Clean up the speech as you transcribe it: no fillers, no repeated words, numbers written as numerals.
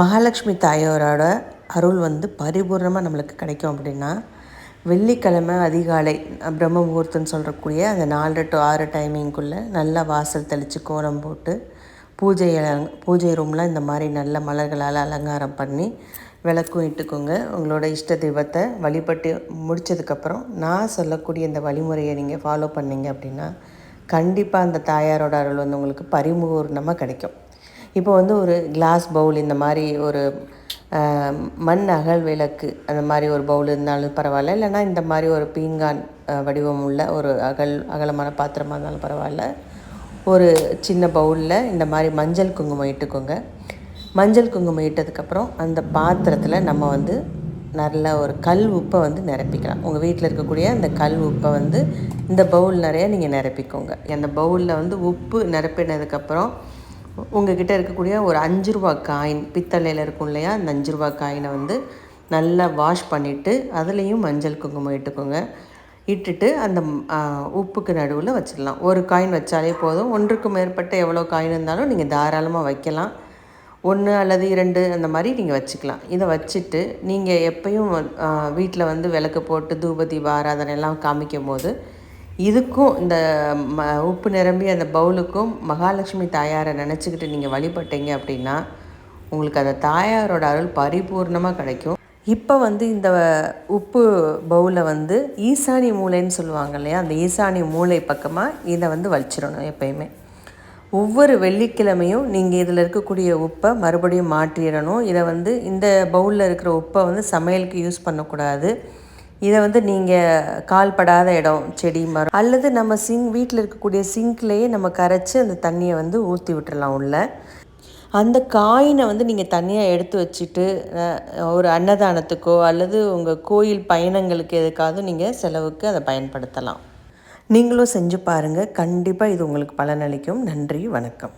மகாலட்சுமி தாயாரோட அருள் பரிபூர்ணமாக நம்மளுக்கு கிடைக்கும் அப்படின்னா, வெள்ளிக்கிழமை அதிகாலை பிரம்ம முகூர்த்தம்னு சொல்கிறக்கூடிய அந்த 4 to 6 டைமிங்குள்ளே நல்லா வாசல் தெளித்து கோலம் போட்டு பூஜை ரூமில் இந்த மாதிரி நல்ல மலர்களால் அலங்காரம் பண்ணி விளக்கும் இட்டுக்கோங்க. உங்களோட இஷ்ட தெய்வத்தை வழிபட்டு முடித்ததுக்கப்புறம் நான் சொல்லக்கூடிய இந்த வழிமுறையை நீங்கள் ஃபாலோ பண்ணிங்க அப்படின்னா கண்டிப்பாக அந்த தாயாரோட அருள் உங்களுக்கு பரிபூர்ணமாக கிடைக்கும். இப்போ ஒரு கிளாஸ் பவுல், இந்த மாதிரி ஒரு மண் அகல் விளக்கு அந்த மாதிரி ஒரு பவுல் இருந்தாலும் பரவாயில்ல, இல்லைனா இந்த மாதிரி ஒரு பீங்கான் வடிவம் உள்ள ஒரு அகலமான பாத்திரமாக இருந்தாலும் பரவாயில்ல. ஒரு சின்ன பவுலில் இந்த மாதிரி மஞ்சள் குங்குமம் இட்டுக்கோங்க. மஞ்சள் குங்குமம் இட்டதுக்கப்புறம் அந்த பாத்திரத்தில் நம்ம நல்ல ஒரு கல் உப்பை நிரப்பிக்கலாம். உங்கள் வீட்டில் இருக்கக்கூடிய அந்த கல் உப்பை இந்த பவுல் நிறைய நீங்கள் நிரப்பிக்கோங்க. அந்த பவுலில் உப்பு நிரப்பினதுக்கப்புறம் உங்கள்கிட்ட இருக்கக்கூடிய ஒரு 5 ரூபா காயின், பித்தளையில் இருக்கும் இல்லையா, அந்த 5 ரூபா காயினை நல்லா வாஷ் பண்ணிவிட்டு அதுலேயும் மஞ்சள் குங்குமம் இட்டுக்கோங்க. இட்டுட்டு அந்த உப்புக்கு நடுவில் வச்சிடலாம். ஒரு காயின் வச்சாலே போதும். ஒன்றுக்கு மேற்பட்ட எவ்வளோ காயின் இருந்தாலும் நீங்கள் தாராளமாக வைக்கலாம். 1 அல்லது 2 அந்த மாதிரி நீங்கள் வச்சுக்கலாம். இதை வச்சுட்டு நீங்கள் எப்பயும் வீட்டில் விளக்கு போட்டு தூப தீப ஆராதனை எல்லாம் காமிக்கும் போது இதுக்கும் இந்த உப்பு நிரம்பி அந்த பவுலுக்கும் மகாலட்சுமி தாயாரை நினச்சிக்கிட்டு நீங்கள் வழிபட்டீங்க அப்படின்னா உங்களுக்கு அந்த தாயாரோட அருள் பரிபூர்ணமாக கிடைக்கும். இப்போ இந்த உப்பு பவுலை ஈசானி மூலைன்னு சொல்லுவாங்க இல்லையா, அந்த ஈசானி மூளை பக்கமாக இதை வச்சிடணும். எப்பயுமே ஒவ்வொரு வெள்ளிக்கிழமையும் நீங்கள் இதில் இருக்கக்கூடிய உப்பை மறுபடியும் மாற்றிடணும். இதை இந்த பவுலில் இருக்கிற உப்பை சமையலுக்கு யூஸ் பண்ணக்கூடாது. இதை நீங்கள் கால்படாத இடம், செடி, மரம் அல்லது நம்ம வீட்டில் இருக்கக்கூடிய சிங்க்லேயே நம்ம கரைச்சி அந்த தண்ணியை ஊற்றி விட்டுறலாம் உள்ள. அந்த காயினை நீங்கள் தனியாக எடுத்து வச்சுட்டு ஒரு அன்னதானத்துக்கோ அல்லது உங்கள் கோயில் பயணங்களுக்கு எதுக்காவது நீங்கள் செலவுக்கு அதை பயன்படுத்தலாம். நீங்களும் செஞ்சு பாருங்கள். கண்டிப்பாக இது உங்களுக்கு பலனளிக்கும். நன்றி, வணக்கம்.